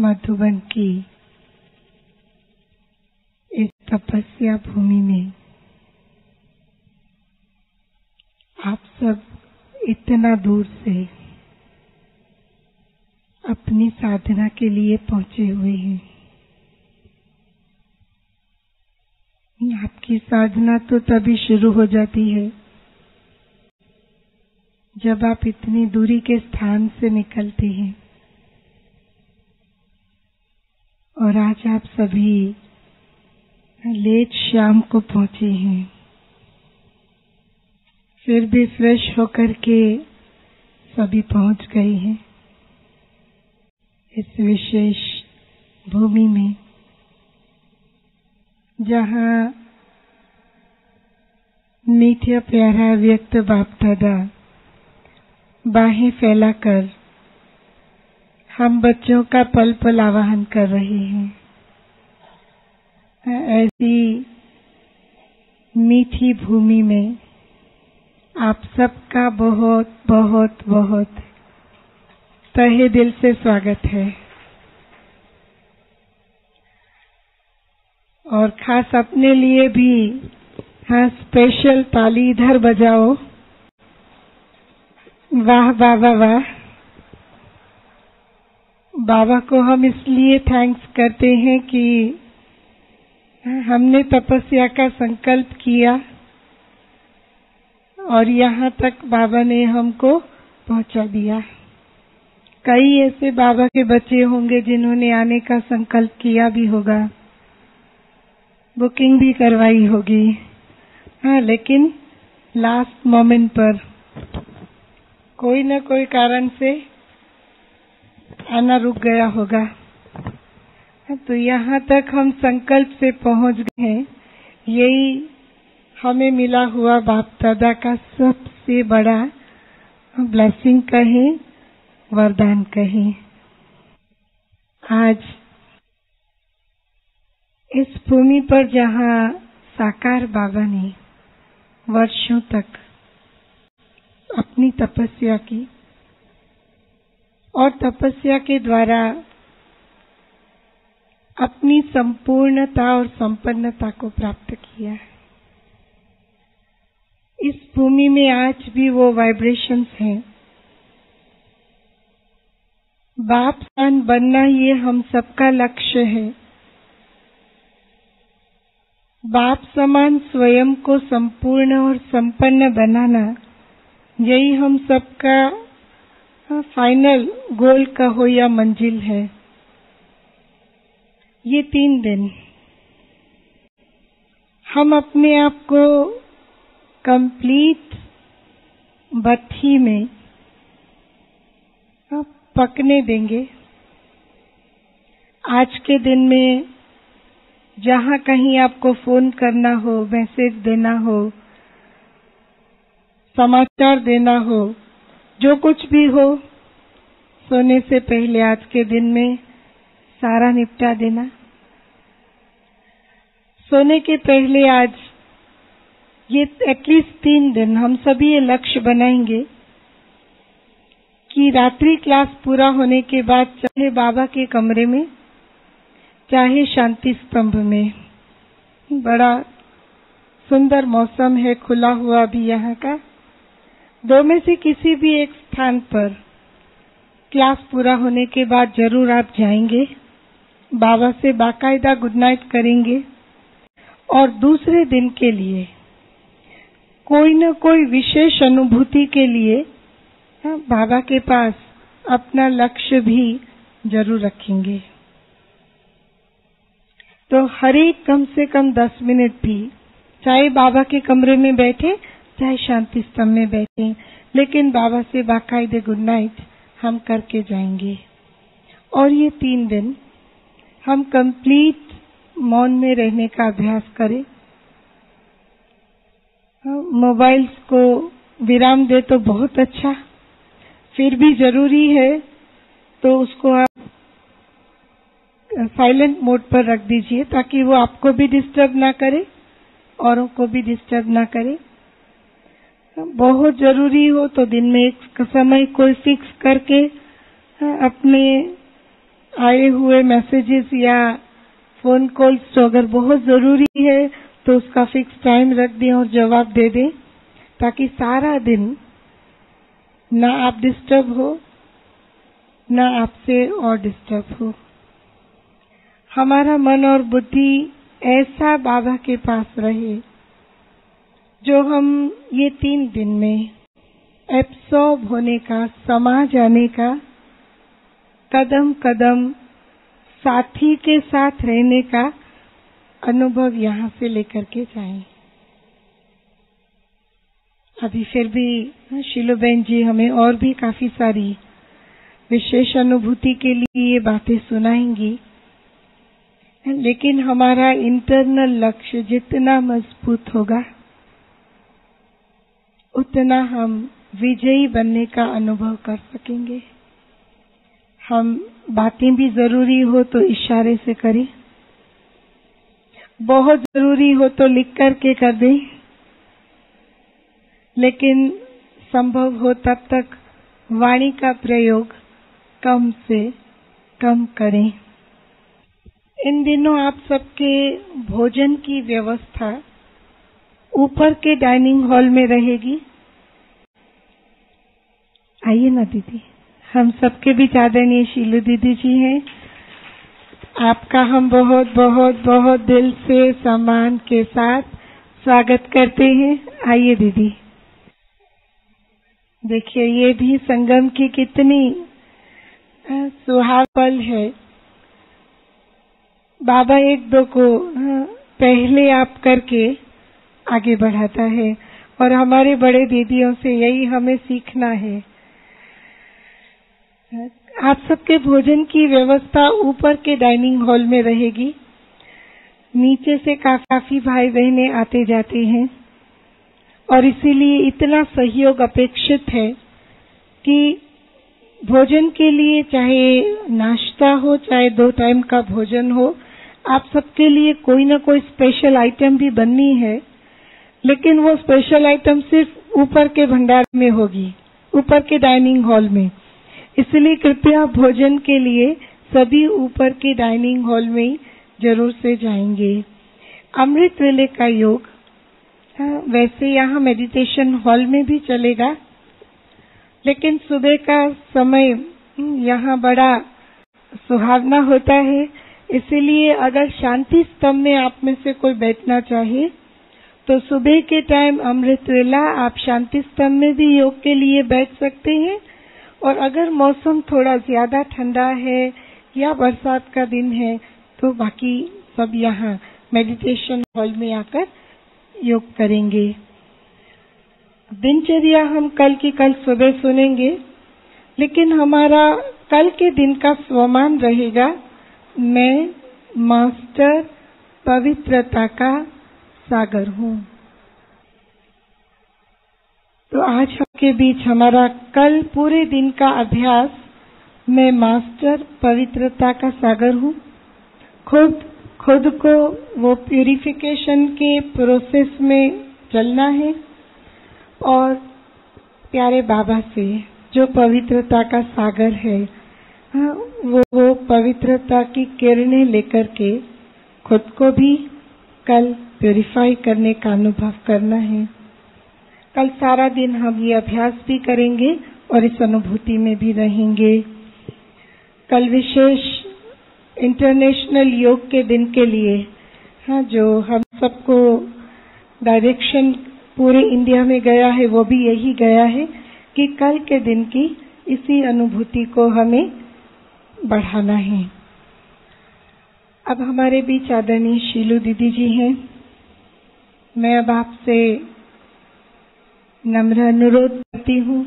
मधुबन की इस तपस्या भूमि में आप सब इतना दूर से अपनी साधना के लिए पहुंचे हुए हैं। आपकी साधना तो तभी शुरू हो जाती है जब आप इतनी दूरी के स्थान से निकलते हैं। और आज आप सभी लेट शाम को पहुंचे हैं, फिर भी फ्रेश होकर के सभी पहुंच गए हैं इस विशेष भूमि में, जहाँ मीठा प्यारा व्यक्त बाप दादा बाहें फैलाकर हम बच्चों का पल पल आवाहन कर रहे हैं। ऐसी मीठी भूमि में आप सबका बहुत बहुत बहुत तहे दिल से स्वागत है। और खास अपने लिए भी हाँ, स्पेशल ताली इधर बजाओ। वाह बाबा वाह। बाबा को हम इसलिए थैंक्स करते हैं कि हमने तपस्या का संकल्प किया और यहाँ तक बाबा ने हमको पहुंचा दिया। कई ऐसे बाबा के बच्चे होंगे जिन्होंने आने का संकल्प किया भी होगा, बुकिंग भी करवाई होगी, हाँ, लेकिन लास्ट मोमेंट पर कोई न कोई कारण से आना रुक गया होगा। तो यहाँ तक हम संकल्प से पहुंच गए हैं। यही हमें मिला हुआ बाप दादा का सबसे बड़ा ब्लेसिंग कहें, वरदान कहें। आज इस भूमि पर जहाँ साकार बाबा ने वर्षों तक अपनी तपस्या की और तपस्या के द्वारा अपनी संपूर्णता और संपन्नता को प्राप्त किया, इस भूमि में आज भी वो वाइब्रेशंस हैं। बाप सान बनना ये हम सबका लक्ष्य है। बाप समान स्वयं को संपूर्ण और संपन्न बनाना, यही हम सबका फाइनल गोल कहो या मंजिल है। ये 3 दिन हम अपने आप को कंप्लीट भट्ठी में पकने देंगे। आज के दिन में जहाँ कहीं आपको फोन करना हो, मैसेज देना हो, समाचार देना हो, जो कुछ भी हो, सोने से पहले आज के दिन में सारा निपटा देना। सोने के पहले आज ये एटलीस्ट 3 दिन हम सभी ये लक्ष्य बनाएंगे कि रात्रि क्लास पूरा होने के बाद चाहे बाबा के कमरे में, चाहे शांति स्तंभ में, बड़ा सुंदर मौसम है, खुला हुआ भी यहाँ का, 2 में से किसी भी एक स्थान पर क्लास पूरा होने के बाद जरूर आप जाएंगे, बाबा से बाकायदा गुड नाइट करेंगे और दूसरे दिन के लिए कोई न कोई विशेष अनुभूति के लिए बाबा के पास अपना लक्ष्य भी जरूर रखेंगे। तो हर एक कम से कम 10 मिनट भी, चाहे बाबा के कमरे में बैठे, चाहे शांति स्तंभ में बैठे, लेकिन बाबा से बाकायदे गुड नाइट हम करके जाएंगे। और ये 3 दिन हम कंप्लीट मौन में रहने का अभ्यास करें। मोबाइल्स को विराम दे तो बहुत अच्छा, फिर भी जरूरी है तो उसको आप साइलेंट मोड पर रख दीजिए ताकि वो आपको भी डिस्टर्ब ना करे, औरों को भी डिस्टर्ब ना करे। बहुत जरूरी हो तो दिन में एक समय कोई फिक्स करके अपने आए हुए मैसेजेस या फोन कॉल्स तो अगर बहुत जरूरी है तो उसका फिक्स टाइम रख दें और जवाब दे दें, ताकि सारा दिन ना आप डिस्टर्ब हो ना आपसे और डिस्टर्ब हो। हमारा मन और बुद्धि ऐसा बाबा के पास रहे जो हम ये 3 दिन में एब्सॉर्ब होने का, समा जाने का, कदम कदम साथी के साथ रहने का अनुभव यहाँ से लेकर के जाएं। अभी फिर भी शीलोबेन जी हमें और भी काफी सारी विशेष अनुभूति के लिए ये बातें सुनाएंगी, लेकिन हमारा इंटरनल लक्ष्य जितना मजबूत होगा उतना हम विजयी बनने का अनुभव कर सकेंगे। हम बातें भी जरूरी हो तो इशारे से करें, बहुत जरूरी हो तो लिख करके कर दें, लेकिन संभव हो तब तक वाणी का प्रयोग कम से कम करें। इन दिनों आप सबके भोजन की व्यवस्था ऊपर के डाइनिंग हॉल में रहेगी। आइए ना दीदी, हम सबके बीच आदरणीय शीलू दीदी जी हैं। आपका हम बहुत बहुत बहुत दिल से सम्मान के साथ स्वागत करते हैं। आइए दीदी। देखिए ये भी संगम की कितनी सुहाव पल है। बाबा एक दो को पहले आप करके आगे बढ़ाता है और हमारे बड़े दीदियों से यही हमें सीखना है। आप सबके भोजन की व्यवस्था ऊपर के डाइनिंग हॉल में रहेगी। नीचे से काफी भाई बहनें आते जाते हैं और इसीलिए इतना सहयोग अपेक्षित है कि भोजन के लिए चाहे नाश्ता हो चाहे 2 टाइम का भोजन हो, आप सबके लिए कोई ना कोई स्पेशल आइटम भी बननी है, लेकिन वो स्पेशल आइटम सिर्फ ऊपर के भंडार में होगी, ऊपर के डाइनिंग हॉल में। इसलिए कृपया भोजन के लिए सभी ऊपर के डाइनिंग हॉल में जरूर से जाएंगे। अमृत वेले का योग वैसे यहाँ मेडिटेशन हॉल में भी चलेगा, लेकिन सुबह का समय यहाँ बड़ा सुहावना होता है। इसीलिए अगर शांति स्तंभ में आप में से कोई बैठना चाहे तो सुबह के टाइम अमृत वेला आप शांति स्तंभ में भी योग के लिए बैठ सकते हैं। और अगर मौसम थोड़ा ज्यादा ठंडा है या बरसात का दिन है तो बाकी सब यहाँ मेडिटेशन हॉल में आकर योग करेंगे। दिनचर्या हम कल की कल सुबह सुनेंगे, लेकिन हमारा कल के दिन का स्वमान रहेगा, मैं मास्टर पवित्रता का सागर हूँ। तो आज आपके बीच हमारा कल पूरे दिन का अभ्यास, मैं मास्टर पवित्रता का सागर हूँ। खुद को वो प्यूरिफिकेशन के प्रोसेस में चलना है और प्यारे बाबा से जो पवित्रता का सागर है वो पवित्रता की किरणें लेकर के खुद को भी कल प्यूरिफाई करने का अनुभव करना है। कल सारा दिन हम ये अभ्यास भी करेंगे और इस अनुभूति में भी रहेंगे। कल विशेष इंटरनेशनल योग के दिन के लिए जो हम सबको डायरेक्शन पूरे इंडिया में गया है वो भी यही गया है कि कल के दिन की इसी अनुभूति को हमें बढ़ाना है। अब हमारे बीच आदरणीय शीलू दीदी जी हैं। मैं अब आपसे नम्र अनुरोध करती हूँ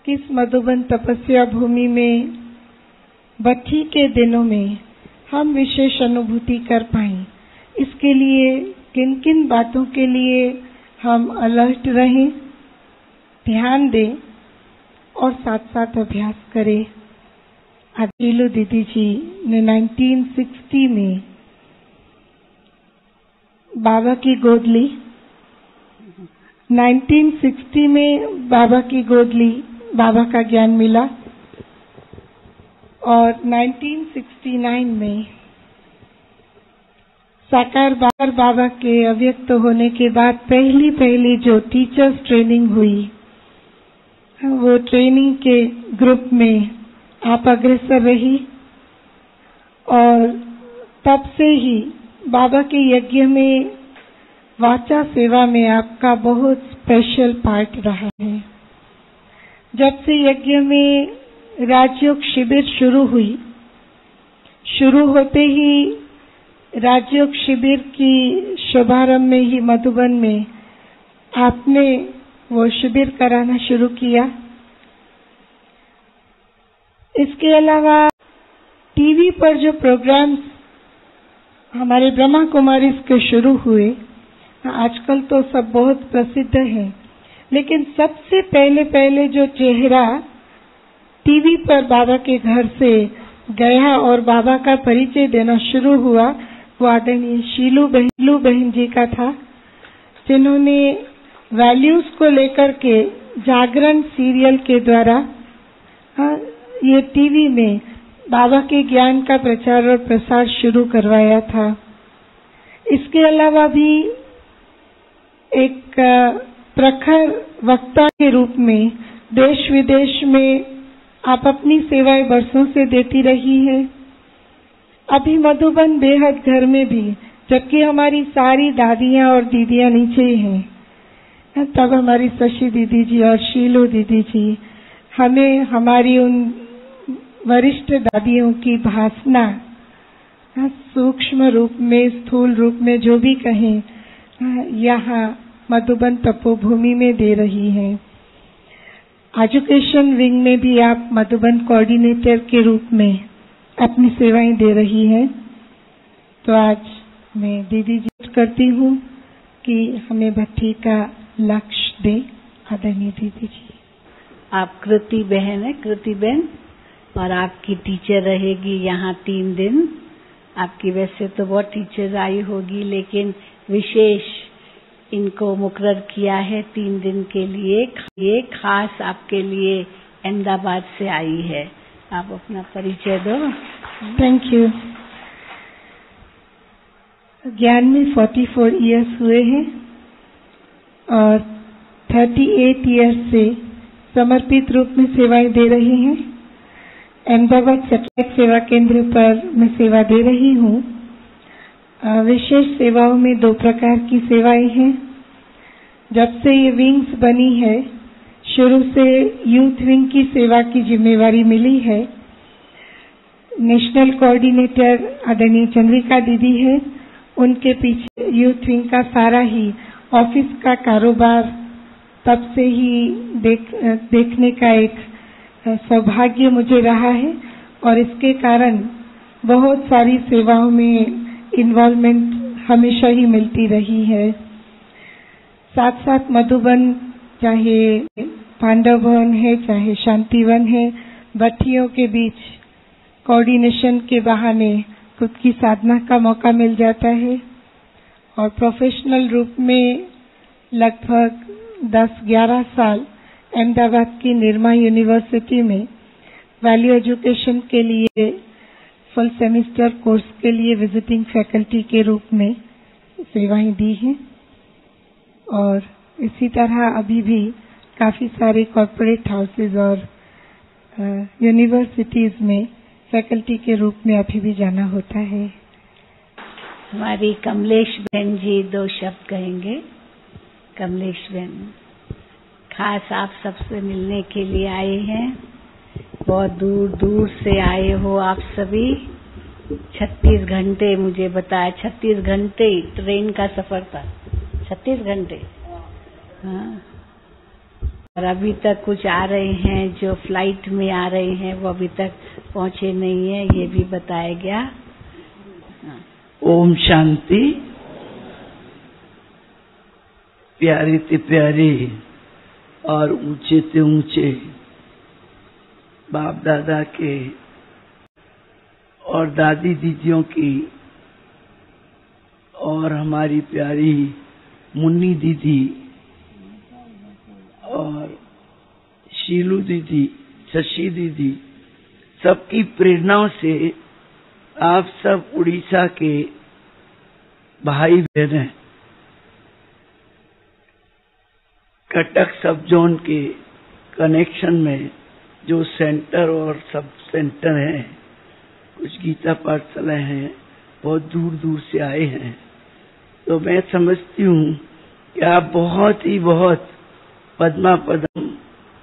कि इस मधुबन तपस्या भूमि में बच्ची के दिनों में हम विशेष अनुभूति कर पाएं, इसके लिए किन किन बातों के लिए हम अलर्ट रहें, ध्यान दें और साथ साथ अभ्यास करें। शीलू दीदी जी ने 1960 में बाबा की गोद ली। 1960 में बाबा की गोद ली, बाबा का ज्ञान मिला और 1969 में साकार बाबा के अव्यक्त होने के बाद पहली जो टीचर्स ट्रेनिंग हुई, वो ट्रेनिंग के ग्रुप में आप अग्रसर रही और तब से ही बाबा के यज्ञ में वाचा सेवा में आपका बहुत स्पेशल पार्ट रहा है। जब से यज्ञ में राजयोग शिविर शुरू हुई, शुरू होते ही राजयोग शिविर की शुभारंभ में ही मधुबन में आपने वो शिविर कराना शुरू किया। इसके अलावा टीवी पर जो प्रोग्राम्स हमारे ब्रह्मा कुमारी के शुरू हुए, आजकल तो सब बहुत प्रसिद्ध हैं, लेकिन सबसे पहले जो चेहरा टीवी पर बाबा के घर से गया और बाबा का परिचय देना शुरू हुआ, वो आदरणीय शीलू बहन जी का था, जिन्होंने वैल्यूज को लेकर के जागरण सीरियल के द्वारा ये टीवी में बाबा के ज्ञान का प्रचार और प्रसार शुरू करवाया था। इसके अलावा भी एक प्रखर वक्ता के रूप में देश विदेश में आप अपनी सेवाएं बरसों से देती रही है। अभी मधुबन बेहद घर में भी, जबकि हमारी सारी दादियां और दीदियां नीचे ही हैं, तब हमारी शशि दीदी जी और शीलू दीदी जी हमें हमारी उन वरिष्ठ दादियों की भासना सूक्ष्म रूप में, स्थूल रूप में, जो भी कहें, यहाँ मधुबन तपोभूमि में दे रही हैं। एजुकेशन विंग में भी आप मधुबन कोऑर्डिनेटर के रूप में अपनी सेवाएं दे रही हैं। तो आज मैं दीदी जी करती हूँ कि हमें भट्ठी का लक्ष्य दे। आदरणीय दीदी जी। आप कृति बहन है, कृति बहन, और आपकी टीचर रहेगी यहाँ 3 दिन। आपकी वैसे तो बहुत टीचर आई होगी, लेकिन विशेष इनको मुकर्रर किया है 3 दिन के लिए। ये खास आपके लिए अहमदाबाद से आई है। आप अपना परिचय दो। Thank you. ज्ञान में 44 इयर्स हुए हैं और 38 इयर्स से समर्पित रूप में सेवाएं दे रही हैं। अहमदाबाद सैटेलाइट सेवा केंद्र पर मैं सेवा दे रही हूँ। विशेष सेवाओं में 2 प्रकार की सेवाएं हैं। जब से ये विंग्स बनी है, शुरू से यूथ विंग की सेवा की जिम्मेवारी मिली है। नेशनल कोऑर्डिनेटर आदरणीय चंद्रिका दीदी है, उनके पीछे यूथ विंग का सारा ही ऑफिस का कारोबार तब से ही देखने का एक सौभाग्य मुझे रहा है और इसके कारण बहुत सारी सेवाओं में इन्वॉल्वमेंट हमेशा ही मिलती रही है। साथ साथ मधुबन, चाहे पांडव भवन है, चाहे शांतिवन है, भट्टियों के बीच कोऑर्डिनेशन के बहाने खुद की साधना का मौका मिल जाता है और प्रोफेशनल रूप में लगभग 10-11 साल अहमदाबाद की निर्मा यूनिवर्सिटी में वैल्यू एजुकेशन के लिए फुल सेमेस्टर कोर्स के लिए विजिटिंग फैकल्टी के रूप में सेवाएं दी हैं और इसी तरह अभी भी काफी सारे कॉर्पोरेट हाउसेज और यूनिवर्सिटीज में फैकल्टी के रूप में अभी भी जाना होता है। हमारी कमलेश बहन जी 2 शब्द कहेंगे। कमलेश बहन खास आप सबसे मिलने के लिए आए हैं। बहुत दूर दूर से आए हो आप सभी। 36 घंटे मुझे बताया, 36 घंटे ट्रेन का सफर था। 36 घंटे। हाँ। और अभी तक कुछ आ रहे हैं जो फ्लाइट में आ रहे हैं, वो अभी तक पहुंचे नहीं है, ये भी बताया गया। हाँ। ओम शांति। प्यारे ते प्यारे और ऊंचे ते ऊंचे बाप दादा के और दादी दीदियों की और हमारी प्यारी मुन्नी दीदी और शीलू दीदी, शशि दीदी सबकी प्रेरणाओं से आप सब उड़ीसा के भाई बहन हैं। कटक सब जोन के कनेक्शन में जो सेंटर और सब सेंटर हैं, कुछ गीता पाठशाला हैं, बहुत दूर दूर से आए हैं। तो मैं समझती हूँ कि आप बहुत पद्मा पदम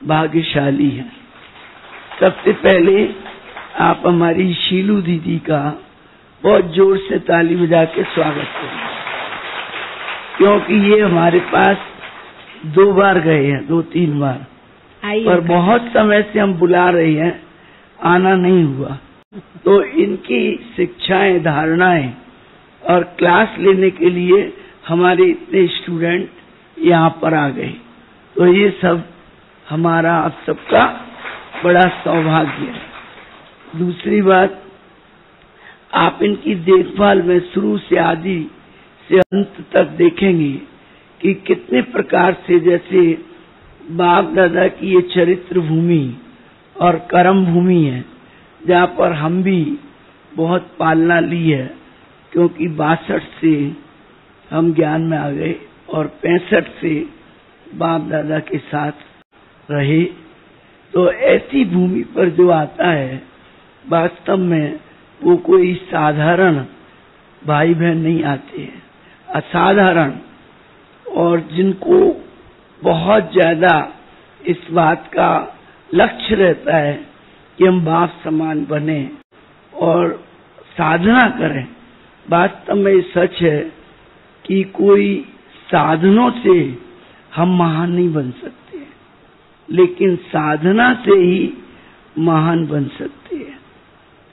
भाग्यशाली हैं। सबसे पहले आप हमारी शीलू दीदी का बहुत जोर से ताली बजा के स्वागत करें, क्योंकि ये हमारे पास 2 बार गए हैं, 2-3 बार, पर बहुत समय से हम बुला रहे हैं, आना नहीं हुआ। तो इनकी शिक्षाएं, धारणाएं और क्लास लेने के लिए हमारे इतने स्टूडेंट यहाँ पर आ गए। तो ये सब हमारा आप सबका बड़ा सौभाग्य है। दूसरी बात, आप इनकी देखभाल में शुरू से आदि से अंत तक देखेंगे कि कितने प्रकार से, जैसे बाप दादा की ये चरित्र भूमि और कर्म भूमि है, जहाँ पर हम भी बहुत पालना ली है, क्योंकि 62 से हम ज्ञान में आ गए और 65 से बाप दादा के साथ रहे। तो ऐसी भूमि पर जो आता है, वास्तव में वो कोई साधारण भाई बहन नहीं आते हैं, असाधारण, और जिनको बहुत ज्यादा इस बात का लक्ष्य रहता है कि हम बाप समान बने और साधना करें। वास्तव में सच है कि कोई साधनों से हम महान नहीं बन सकते, लेकिन साधना से ही महान बन सकते हैं।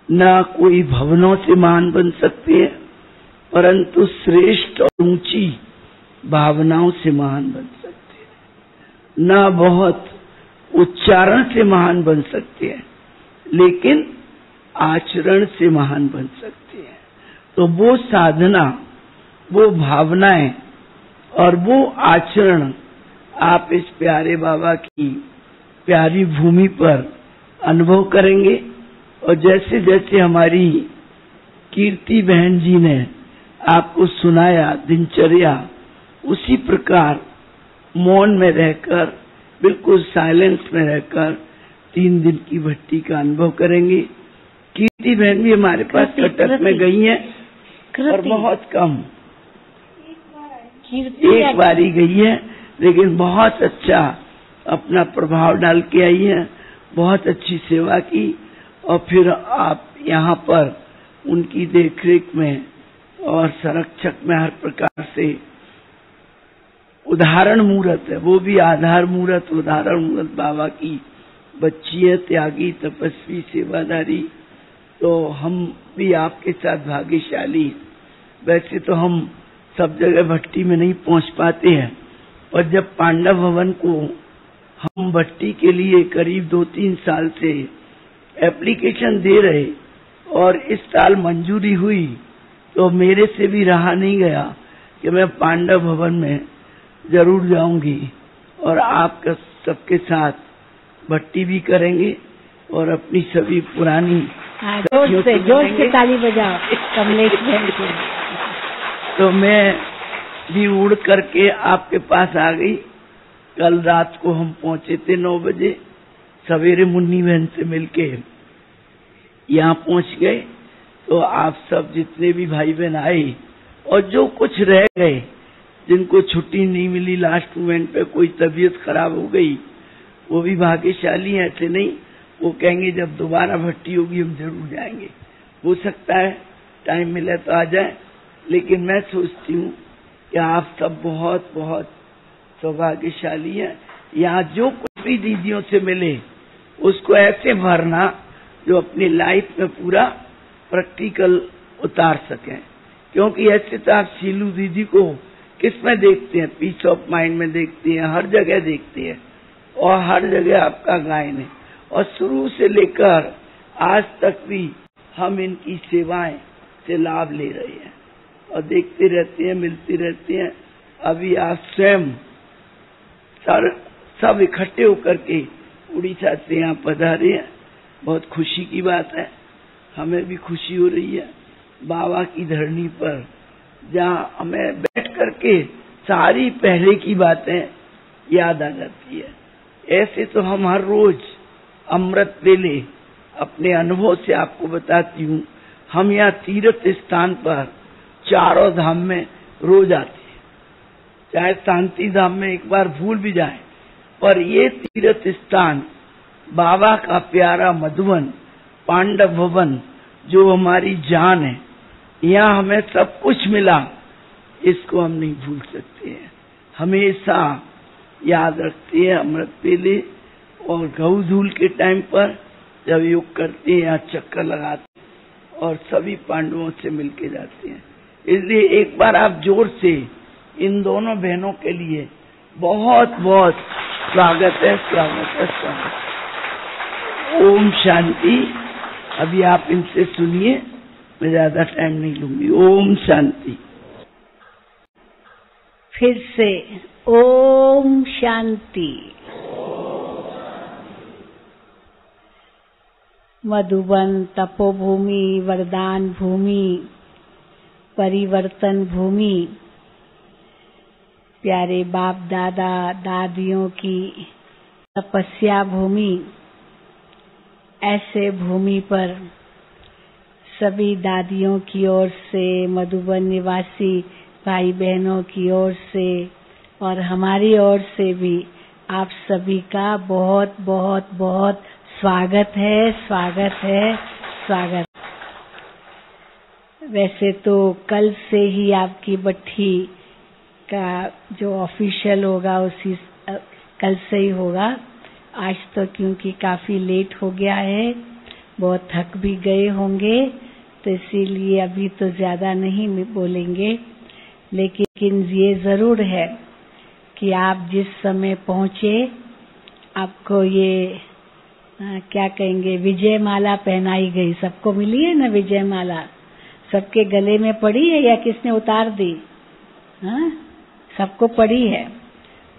न कोई भवनों से महान बन सकते हैं, परंतु श्रेष्ठ और ऊंची भावनाओं से महान बन सकते हैं। न बहुत उच्चारण से महान बन सकते हैं, लेकिन आचरण से महान बन सकते हैं। तो वो साधना, वो भावनाएं और वो आचरण आप इस प्यारे बाबा की प्यारी भूमि पर अनुभव करेंगे। और जैसे जैसे हमारी कीर्ति बहन जी ने आपको सुनाया दिनचर्या, उसी प्रकार मौन में रहकर, बिल्कुल साइलेंस में रहकर 3 दिन की भट्टी का अनुभव करेंगे। कीर्ति बहन भी हमारे पास कटक में गई हैं, और बहुत कम, एक बार ही गई है, लेकिन बहुत अच्छा अपना प्रभाव डाल के आई है, बहुत अच्छी सेवा की। और फिर आप यहाँ पर उनकी देखरेख में और संरक्षक में हर प्रकार से उदाहरण मूर्त है, वो भी आधार मूर्त, उदाहरण मूर्त बाबा की बच्ची है, त्यागी, तपस्वी, सेवादारी। तो हम भी आपके साथ भाग्यशाली। वैसे तो हम सब जगह भट्टी में नहीं पहुंच पाते हैं, और जब पांडव भवन को हम भट्टी के लिए करीब 2-3 साल से एप्लीकेशन दे रहे और इस साल मंजूरी हुई, तो मेरे से भी रहा नहीं गया कि मैं पांडव भवन में जरूर जाऊंगी और आपका सबके साथ भट्टी भी करेंगे और अपनी सभी पुरानी जोर से ताली बजाओ कमलेश बहन को। तो मैं भी उड़ करके आपके पास आ गई। कल रात को हम पहुंचे थे 9 बजे, सवेरे मुन्नी बहन से मिलके यहाँ पहुंच गए। तो आप सब जितने भी भाई बहन आए और जो कुछ रह गए, जिनको छुट्टी नहीं मिली, लास्ट मोमेंट पे कोई तबीयत खराब हो गई, वो भी भाग्यशाली हैं। ऐसे नहीं, वो कहेंगे जब दोबारा भट्टी होगी हम जरूर जाएंगे। हो सकता है टाइम मिले तो आ जाए, लेकिन मैं सोचती हूँ कि आप सब बहुत बहुत सौभाग्यशाली हैं। यहाँ जो कुछ भी दीदियों से मिले उसको ऐसे भरना जो अपनी लाइफ में पूरा प्रैक्टिकल उतार सकें, क्योंकि ऐसे तो आप शीलू दीदी को किस में देखते हैं, पीस ऑफ माइंड में देखते हैं, हर जगह देखते हैं, और हर जगह आपका गायन है। और शुरू से लेकर आज तक भी हम इनकी सेवाएं से लाभ ले रहे हैं और देखते रहते हैं, मिलते रहते हैं। अभी आप स्वयं सब इकट्ठे होकर के उड़ीसा से यहाँ पधारे हैं। बहुत खुशी की बात है। हमें भी खुशी हो रही है बाबा की धरनी पर, जहाँ हमें बैठ करके सारी पहले की बातें याद आ जाती है। ऐसे तो हम हर रोज अमृत वेले अपने अनुभव से आपको बताती हूँ, हम यहाँ तीर्थ स्थान पर चारों धाम में रोज आते हैं, चाहे शांति धाम में एक बार भूल भी जाए, पर ये तीर्थ स्थान बाबा का प्यारा मधुवन पांडव भवन जो हमारी जान है, यहाँ हमें सब कुछ मिला, इसको हम नहीं भूल सकते हैं। हमेशा याद रखते हैं अमृत वेले और गऊ धूल के टाइम पर जब योग करते हैं, यहाँ चक्कर लगाते हैं और सभी पांडवों से मिलके जाते हैं। इसलिए एक बार आप जोर से इन दोनों बहनों के लिए बहुत बहुत स्वागत है, स्वागत है, स्वागत है। ओम शांति। अभी आप इनसे सुनिए, मैं ज्यादा टाइम नहीं लूंगी। ओम शांति। फिर से ओम शांति। मधुबन तपोभूमि, वरदान भूमि, परिवर्तन भूमि, प्यारे बाप दादा दादियों की तपस्या भूमि, ऐसे भूमि पर सभी दादियों की ओर से, मधुबन निवासी भाई बहनों की ओर से और हमारी ओर से भी आप सभी का बहुत बहुत बहुत स्वागत है, स्वागत है, स्वागत। वैसे तो कल से ही आपकी भट्ठी का जो ऑफिशियल होगा उसी कल से ही होगा। आज तो क्योंकि काफी लेट हो गया है, बहुत थक भी गए होंगे, तो इसीलिए अभी तो ज्यादा नहीं बोलेंगे। लेकिन ये जरूर है कि आप जिस समय पहुंचे, आपको ये क्या कहेंगे, विजय माला पहनाई गई। सबको मिली है ना विजय माला? सबके गले में पड़ी है या किसने उतार दी? हाँ, सबको पड़ी है।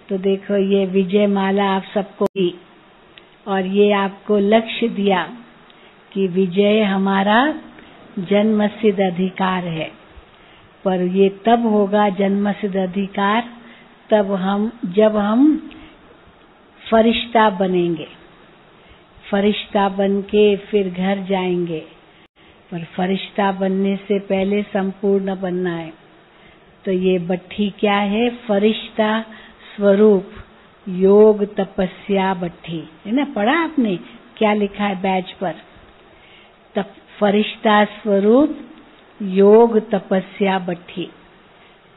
तो देखो ये विजय माला आप सबको दी और ये आपको लक्ष्य दिया कि विजय हमारा जन्मसिद्ध अधिकार है। पर ये तब होगा जन्मसिद्ध अधिकार जब हम फरिश्ता बनेंगे। फरिश्ता बन के फिर घर जाएंगे, पर फरिश्ता बनने से पहले संपूर्ण बनना है। तो ये भट्ठी क्या है? फरिश्ता स्वरूप योग तपस्या भट्ठी है ना। पढ़ा आपने क्या लिखा है बैज पर? फरिश्ता स्वरूप योग तपस्या भट्ठी।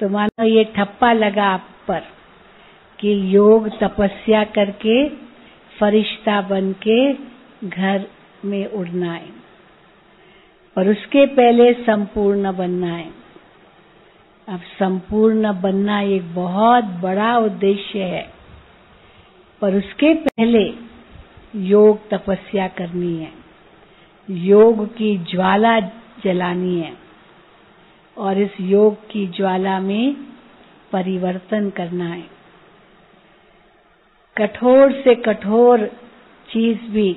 तो मानो ये ठप्पा लगा आप पर कि योग तपस्या करके फरिश्ता बन के घर में उड़ना है, और उसके पहले संपूर्ण बनना है। अब संपूर्ण बनना एक बहुत बड़ा उद्देश्य है, पर उसके पहले योग तपस्या करनी है, योग की ज्वाला जलानी है और इस योग की ज्वाला में परिवर्तन करना है। कठोर से कठोर चीज भी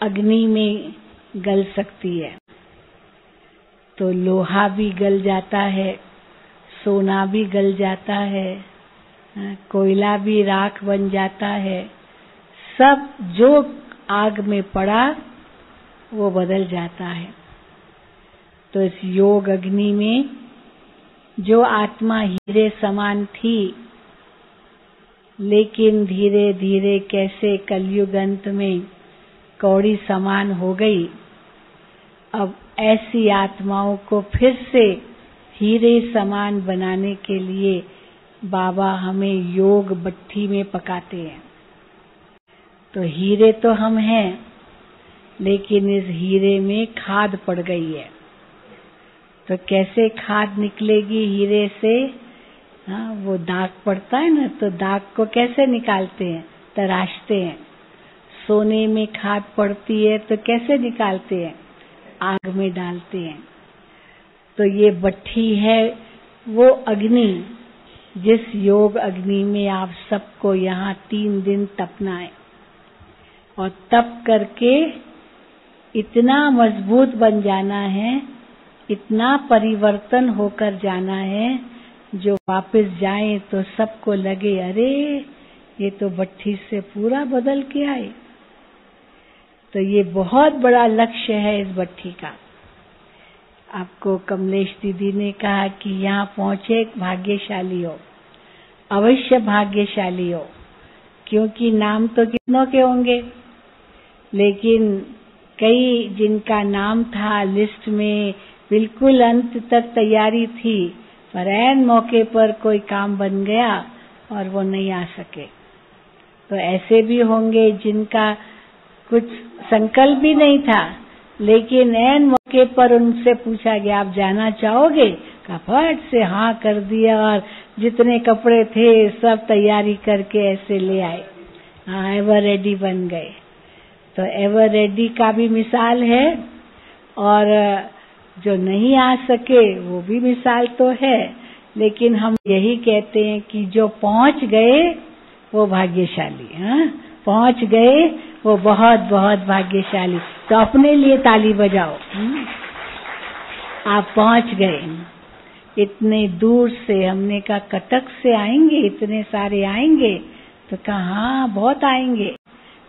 अग्नि में गल सकती है। तो लोहा भी गल जाता है, सोना भी गल जाता है, कोयला भी राख बन जाता है। सब जो आग में पड़ा वो बदल जाता है। तो इस योग अग्नि में जो आत्मा हीरे समान थी, लेकिन धीरे धीरे कैसे कलयुग अंत में कौड़ी समान हो गई, अब ऐसी आत्माओं को फिर से हीरे समान बनाने के लिए बाबा हमें योग भट्ठी में पकाते हैं। तो हीरे तो हम हैं, लेकिन इस हीरे में खाद पड़ गई है। तो कैसे खाद निकलेगी हीरे से? हाँ, वो दाग पड़ता है ना, तो दाग को कैसे निकालते हैं? तराशते हैं। सोने में खाद पड़ती है तो कैसे निकालते हैं? आग में डालते हैं। तो ये भट्ठी है वो अग्नि, जिस योग अग्नि में आप सबको यहाँ 3 दिन तपना है, और तप करके इतना मजबूत बन जाना है, इतना परिवर्तन होकर जाना है, जो वापस जाए तो सबको लगे अरे ये तो भट्ठी से पूरा बदल के आए। तो ये बहुत बड़ा लक्ष्य है इस भट्ठी का। आपको कमलेश दीदी ने कहा कि यहाँ पहुंचे भाग्यशाली हो, अवश्य भाग्यशाली हो, क्योंकि नाम तो कितनों के होंगे, लेकिन कई जिनका नाम था लिस्ट में, बिल्कुल अंत तक तैयारी थी, पर ऐन मौके पर कोई काम बन गया और वो नहीं आ सके। तो ऐसे भी होंगे जिनका कुछ संकल्प भी नहीं था, लेकिन ऐन मौके पर उनसे पूछा गया आप जाना चाहोगे, का फट से हाँ कर दिया और जितने कपड़े थे सब तैयारी करके ऐसे ले आए। हाँ, एवर रेडी बन गए। तो एवर रेडी का भी मिसाल है, और जो नहीं आ सके वो भी मिसाल तो है, लेकिन हम यही कहते हैं कि जो पहुंच गए वो भाग्यशाली। हाँ, पहुंच गए वो बहुत बहुत भाग्यशाली। तो अपने लिए ताली बजाओ। आप पहुंच गए इतने दूर से। हमने कहा कटक से आएंगे, इतने सारे आएंगे, तो कहा हाँ बहुत आएंगे,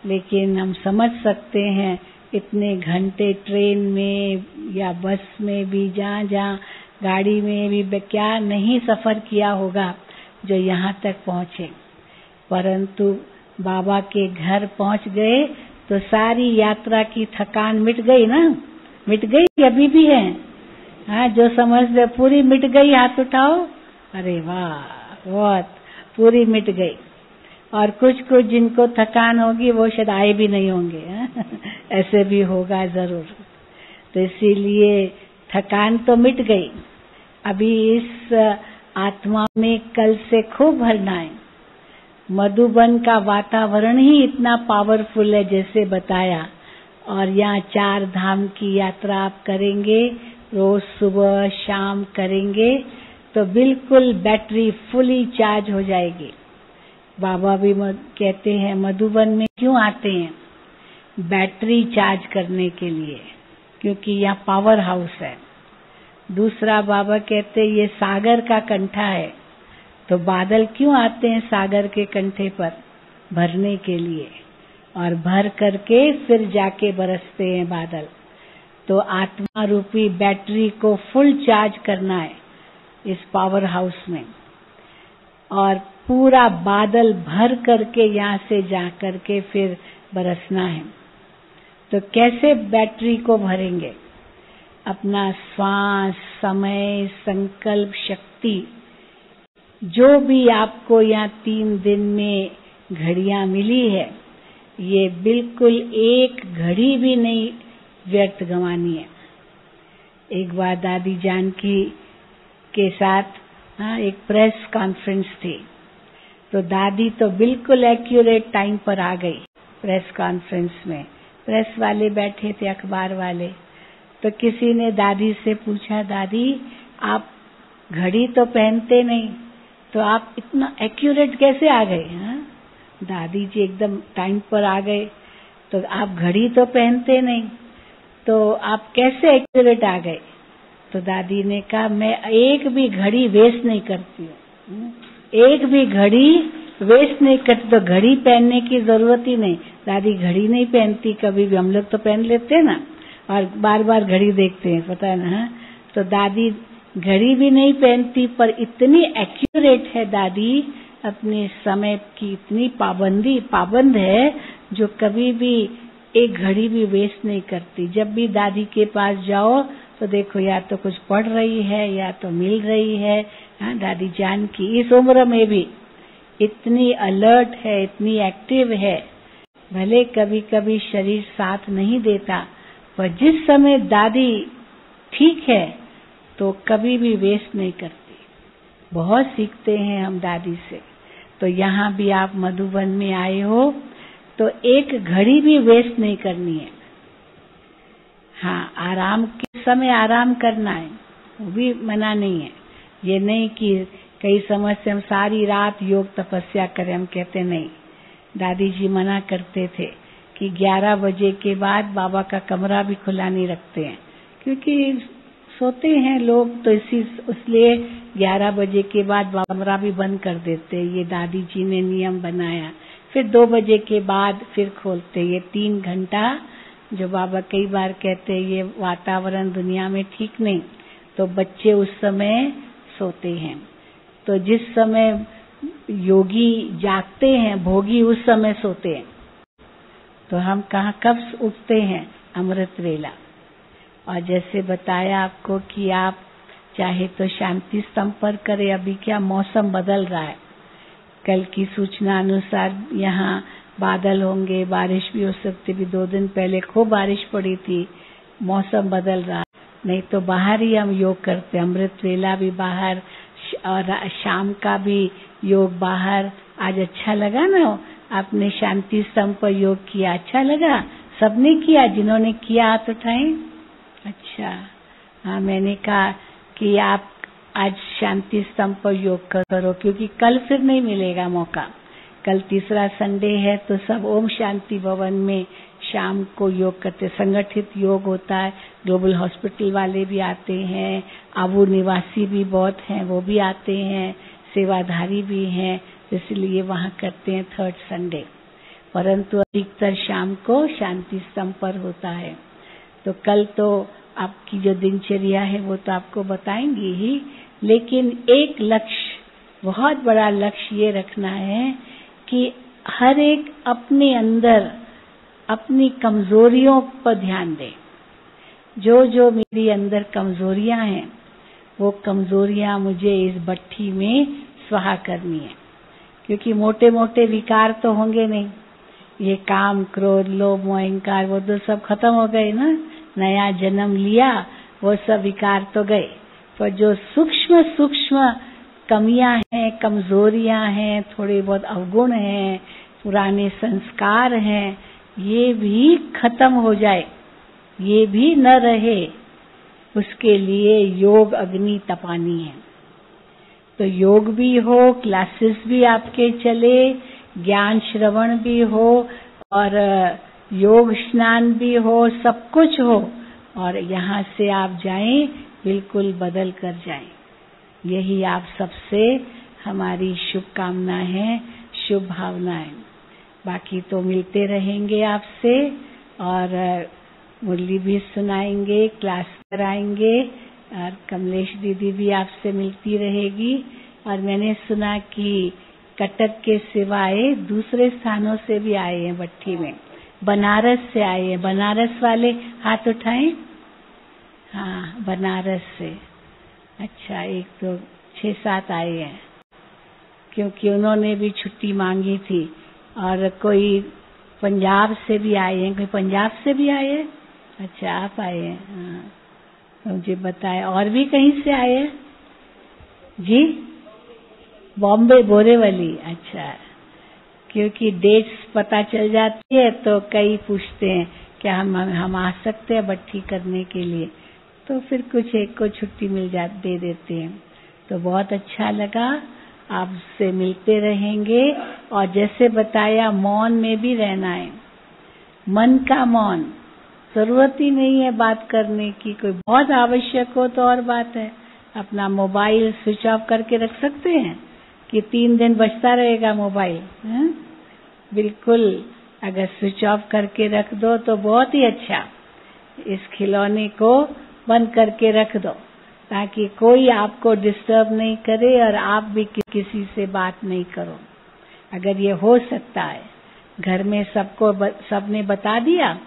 लेकिन हम समझ सकते हैं इतने घंटे ट्रेन में या बस में भी, जहाँ जहाँ गाड़ी में भी क्या नहीं सफर किया होगा जो यहाँ तक पहुँचे। परंतु बाबा के घर पहुँच गए तो सारी यात्रा की थकान मिट गई ना, मिट गई, अभी भी है। हाँ, जो समझते पूरी मिट गई हाथ उठाओ। अरे वाह, बहुत पूरी मिट गई। और कुछ कुछ जिनको थकान होगी वो शायद आए भी नहीं होंगे। ऐसे भी होगा जरूर। तो इसीलिए थकान तो मिट गई। अभी इस आत्मा में कल से खूब भरना है। मधुबन का वातावरण ही इतना पावरफुल है जैसे बताया, और यहाँ 4 धाम की यात्रा आप करेंगे, रोज सुबह शाम करेंगे, तो बिल्कुल बैटरी फुली चार्ज हो जाएगी। बाबा भी कहते हैं मधुबन में क्यों आते हैं, बैटरी चार्ज करने के लिए, क्योंकि यहाँ पावर हाउस है। दूसरा बाबा कहते ये सागर का कंठा है, तो बादल क्यों आते हैं सागर के कंठे पर, भरने के लिए, और भर करके फिर जाके बरसते हैं बादल। तो आत्मा रूपी बैटरी को फुल चार्ज करना है इस पावर हाउस में, और पूरा बादल भर करके यहाँ से जा करके फिर बरसना है। तो कैसे बैटरी को भरेंगे? अपना श्वास, समय, संकल्प शक्ति, जो भी आपको यहाँ 3 दिन में घड़ियां मिली है, ये बिल्कुल एक घड़ी भी नहीं व्यर्थ गंवानी है। एक बार दादी जानकी के साथ एक प्रेस कॉन्फ्रेंस थी, तो दादी तो बिल्कुल एक्यूरेट टाइम पर आ गई प्रेस कॉन्फ्रेंस में। प्रेस वाले बैठे थे, अखबार वाले, तो किसी ने दादी से पूछा, दादी आप घड़ी तो पहनते नहीं, तो आप इतना एक्यूरेट कैसे आ गए? दादी जी एकदम टाइम पर आ गए। तो आप घड़ी तो पहनते नहीं, तो आप कैसे एक्यूरेट आ गए? तो दादी ने कहा मैं एक भी घड़ी वेस्ट नहीं करती हूँ, एक भी घड़ी वेस्ट नहीं करती। तो घड़ी पहनने की जरूरत ही नहीं। दादी घड़ी नहीं पहनती कभी भी, हम लोग तो पहन लेते हैं ना, और बार बार घड़ी देखते हैं, पता है ना। तो दादी घड़ी भी नहीं पहनती, पर इतनी एक्यूरेट है दादी, अपने समय की इतनी पाबंद है, जो कभी भी एक घड़ी भी वेस्ट नहीं करती। जब भी दादी के पास जाओ तो देखो या तो कुछ पढ़ रही है या तो मिल रही है। हाँ, दादी जानकी इस उम्र में भी इतनी अलर्ट है, इतनी एक्टिव है। भले कभी कभी शरीर साथ नहीं देता, पर जिस समय दादी ठीक है तो कभी भी वेस्ट नहीं करती। बहुत सीखते हैं हम दादी से। तो यहाँ भी आप मधुबन में आए हो तो एक घड़ी भी वेस्ट नहीं करनी है। हाँ, आराम के समय आराम करना है, वो भी मना नहीं है। ये नहीं कि कई समझते हम सारी रात योग तपस्या करें, हम कहते नहीं। दादी जी मना करते थे कि 11 बजे के बाद बाबा का कमरा भी खुला नहीं रखते हैं, क्योंकि सोते हैं लोग, तो इसलिए 11 बजे के बाद कमरा भी बंद कर देते हैं। ये दादी जी ने नियम बनाया। फिर 2 बजे के बाद फिर खोलते। ये 3 घंटा जो बाबा कई बार कहते हैं ये वातावरण दुनिया में ठीक नहीं, तो बच्चे उस समय सोते हैं। तो जिस समय योगी जागते हैं, भोगी उस समय सोते हैं, तो हम कब उठते हैं? अमृत वेला। और जैसे बताया आपको कि आप चाहे तो शांति स्तंभ पर करें। अभी क्या मौसम बदल रहा है, कल की सूचना अनुसार यहाँ बादल होंगे, बारिश भी हो सकती भी। 2 दिन पहले खूब बारिश पड़ी थी, मौसम बदल रहा है। नहीं तो बाहर ही हम योग करते, अमृत वेला भी बाहर और शाम का भी योग बाहर। आज अच्छा लगा ना, आपने शांति स्तंभ पर योग किया, अच्छा लगा? सबने किया? जिन्होंने किया हाथ उठाएं। अच्छा, हाँ, मैंने कहा कि आप आज शांति स्तंभ पर योग करो, क्योंकि कल फिर नहीं मिलेगा मौका। कल तीसरा संडे है, तो सब ओम शांति भवन में शाम को योग करते। संगठित योग होता है, ग्लोबल हॉस्पिटल वाले भी आते हैं, आबू निवासी भी बहुत हैं, वो भी आते हैं, सेवाधारी भी हैं, इसलिए वहाँ करते हैं 3rd संडे। परंतु अधिकतर शाम को शांति स्तंभ पर होता है। तो कल तो आपकी जो दिनचर्या है वो तो आपको बताएंगी ही, लेकिन एक लक्ष्य, बहुत बड़ा लक्ष्य ये रखना है कि हर एक अपने अंदर अपनी कमजोरियों पर ध्यान दे। जो मेरी अंदर कमजोरियां हैं, वो कमजोरियां मुझे इस भट्ठी में स्वाहा करनी है। क्योंकि मोटे मोटे विकार तो होंगे नहीं, ये काम, क्रोध, लोभ, मोह, अहंकार, वो तो सब खत्म हो गए ना। नया जन्म लिया, वो सब विकार तो गए। पर जो सूक्ष्म सूक्ष्म कमियां हैं, कमजोरियां हैं, थोड़े बहुत अवगुण हैं, पुराने संस्कार हैं, ये भी खत्म हो जाए, ये भी न रहे, उसके लिए योग अग्नि तपानी है। तो योग भी हो, क्लासेस भी आपके चले, ज्ञान श्रवण भी हो, और योग स्नान भी हो, सब कुछ हो, और यहाँ से आप जाएं बिल्कुल बदल कर जाएं। यही आप सबसे हमारी शुभकामना है, शुभ भावनाएं। बाकी तो मिलते रहेंगे आपसे, और मुरली भी सुनाएंगे, क्लास कराएंगे, और कमलेश दीदी भी आपसे मिलती रहेगी। और मैंने सुना कि कटक के सिवाय दूसरे स्थानों से भी आए हैं भट्ठी में, बनारस से आए हैं। बनारस वाले हाथ उठाएं। हाँ, बनारस से। अच्छा, 1 2 6 7 आए हैं, क्योंकि उन्होंने भी छुट्टी मांगी थी। और कोई पंजाब से भी आए हैं। कोई पंजाब से भी आए हैं? अच्छा, आप आए हैं। हाँ, तो मुझे बताया। और भी कहीं से आए हैं जी? बॉम्बे, बोरेवली। अच्छा, क्योंकि डेट्स पता चल जाती है तो कई पूछते हैं क्या हम आ सकते हैं भट्ठी करने के लिए, तो फिर कुछ एक को छुट्टी दे देते हैं। तो बहुत अच्छा लगा, आपसे मिलते रहेंगे। और जैसे बताया, मौन में भी रहना है, मन का मौन। जरूरत ही नहीं है बात करने की, कोई बहुत आवश्यक हो तो और बात है। अपना मोबाइल स्विच ऑफ करके रख सकते हैं कि 3 दिन बजता रहेगा मोबाइल। बिल्कुल, अगर स्विच ऑफ करके रख दो तो बहुत ही अच्छा। इस खिलौने को बंद करके रख दो, ताकि कोई आपको डिस्टर्ब नहीं करे और आप भी किसी से बात नहीं करो। अगर ये हो सकता है, घर में सबने बता दिया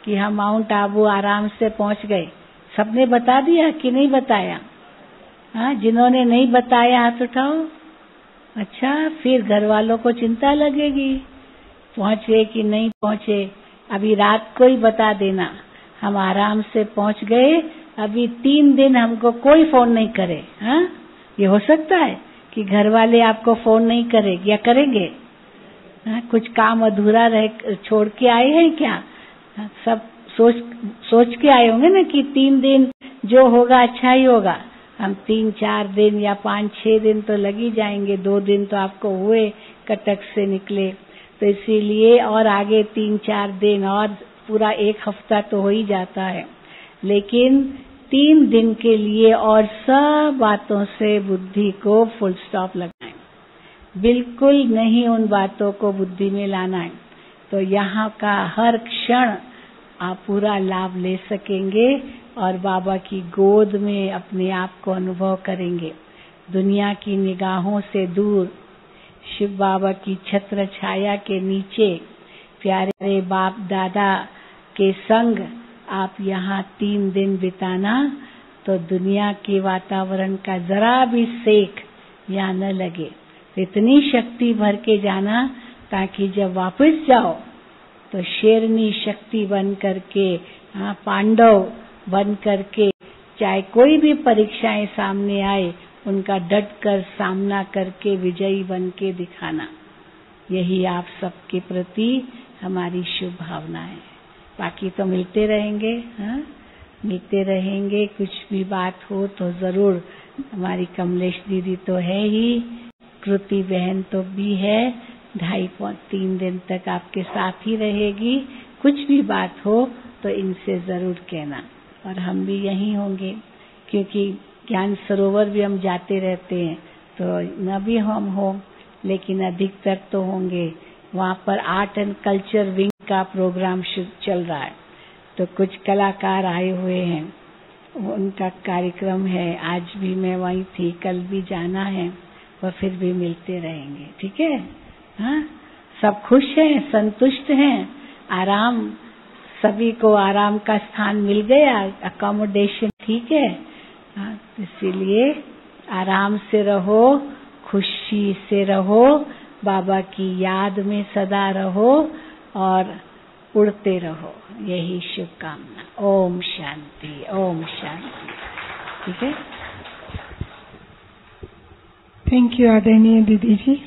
कि हम माउंट आबू आराम से पहुंच गए, सबने बता दिया कि नहीं बताया? हाँ, जिन्होंने नहीं बताया हाथ उठाओ। अच्छा, फिर घर वालों को चिंता लगेगी, पहुंचे कि नहीं पहुंचे। अभी रात को ही बता देना, हम आराम से पहुंच गए, अभी 3 दिन हमको कोई फोन नहीं करे। हाँ, ये हो सकता है कि घर वाले आपको फोन नहीं करेंगे या करेंगे? हाँ, कुछ काम अधूरा रह छोड़ के आए हैं क्या? हाँ, सब सोच के आए होंगे ना कि 3 दिन जो होगा अच्छा ही होगा। हम 3-4 दिन या 5-6 दिन तो लग ही जाएंगे। 2 दिन तो आपको हुए कटक से निकले, तो इसीलिए और आगे 3-4 दिन और पूरा 1 हफ्ता तो हो ही जाता है, लेकिन 3 दिन के लिए और सब बातों से बुद्धि को फुल स्टॉप लगाएं। बिल्कुल नहीं उन बातों को बुद्धि में लाना है, तो यहाँ का हर क्षण आप पूरा लाभ ले सकेंगे और बाबा की गोद में अपने आप को अनुभव करेंगे। दुनिया की निगाहों से दूर शिव बाबा की छत्र छाया के नीचे प्यारे बाप दादा के संग आप यहाँ 3 दिन बिताना, तो दुनिया के वातावरण का जरा भी सेक यहाँ न लगे। इतनी शक्ति भर के जाना ताकि जब वापस जाओ तो शेरनी शक्ति बन करके, पांडव बन करके, चाहे कोई भी परीक्षाएं सामने आए उनका डट कर सामना करके विजयी बन के दिखाना। यही आप सबके प्रति हमारी शुभ भावना है। बाकी तो मिलते रहेंगे, मिलते रहेंगे। कुछ भी बात हो तो जरूर, हमारी कमलेश दीदी तो है ही, कृति बहन तो भी है, 2.5-3 दिन तक आपके साथ ही रहेगी। कुछ भी बात हो तो इनसे जरूर कहना, और हम भी यहीं होंगे, क्योंकि ज्ञान सरोवर भी हम जाते रहते हैं, तो न भी हम हो लेकिन अधिकतर तो होंगे। वहाँ पर आर्ट एंड कल्चर विंग का प्रोग्राम चल रहा है, तो कुछ कलाकार आए हुए हैं, उनका कार्यक्रम है। आज भी मैं वहीं थी, कल भी जाना है, और फिर भी मिलते रहेंगे। ठीक है? हाँ, सब खुश हैं, संतुष्ट हैं, आराम, सभी को आराम का स्थान मिल गया, अकोमोडेशन ठीक है। हाँ, इसीलिए आराम से रहो, खुशी से रहो, बाबा की याद में सदा रहो और उड़ते रहो। यही शुभकामना। ओम शांति, ओम शांति। ठीक है? थैंक यू आदरणीय दीदी जी।